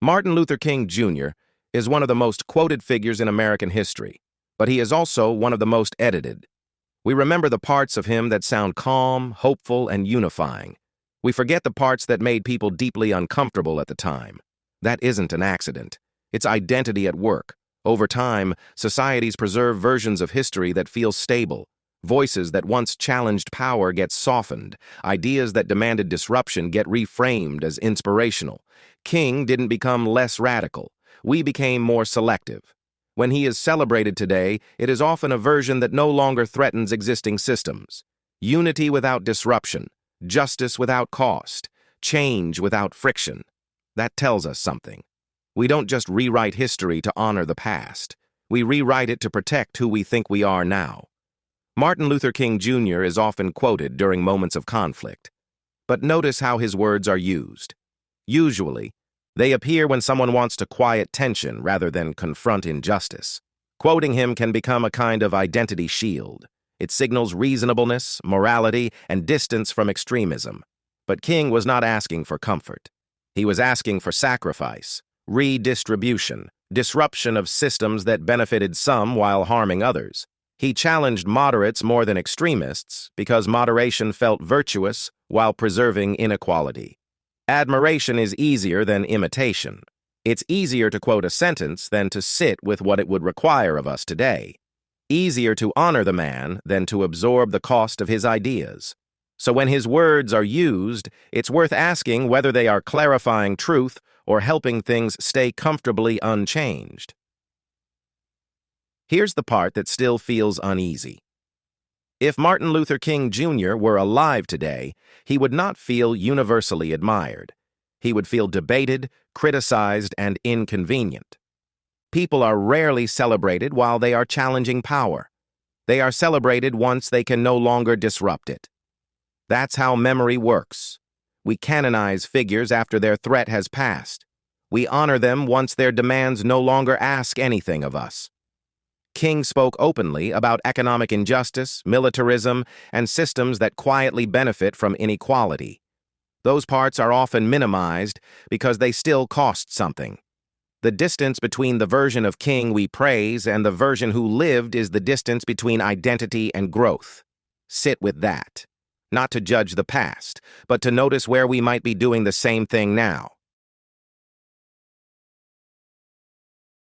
Martin Luther King Jr. is one of the most quoted figures in American history, but he is also one of the most edited. We remember the parts of him that sound calm, hopeful, and unifying. We forget the parts that made people deeply uncomfortable at the time. That isn't an accident. It's identity at work. Over time, societies preserve versions of history that feel stable. Voices that once challenged power get softened. Ideas that demanded disruption get reframed as inspirational. King didn't become less radical. We became more selective. When he is celebrated today, it is often a version that no longer threatens existing systems. Unity without disruption, justice without cost, change without friction. That tells us something. We don't just rewrite history to honor the past. We rewrite it to protect who we think we are now. Martin Luther King Jr. is often quoted during moments of conflict. But notice how his words are used. Usually, they appear when someone wants to quiet tension rather than confront injustice. Quoting him can become a kind of identity shield. It signals reasonableness, morality, and distance from extremism. But King was not asking for comfort. He was asking for sacrifice, redistribution, disruption of systems that benefited some while harming others. He challenged moderates more than extremists because moderation felt virtuous while preserving inequality. Admiration is easier than imitation. It's easier to quote a sentence than to sit with what it would require of us today. Easier to honor the man than to absorb the cost of his ideas. So when his words are used, it's worth asking whether they are clarifying truth or helping things stay comfortably unchanged. Here's the part that still feels uneasy. If Martin Luther King Jr. were alive today, he would not feel universally admired. He would feel debated, criticized, and inconvenient. People are rarely celebrated while they are challenging power. They are celebrated once they can no longer disrupt it. That's how memory works. We canonize figures after their threat has passed. We honor them once their demands no longer ask anything of us. King spoke openly about economic injustice, militarism, and systems that quietly benefit from inequality. Those parts are often minimized because they still cost something. The distance between the version of King we praise and the version who lived is the distance between identity and growth. Sit with that. Not to judge the past, but to notice where we might be doing the same thing now.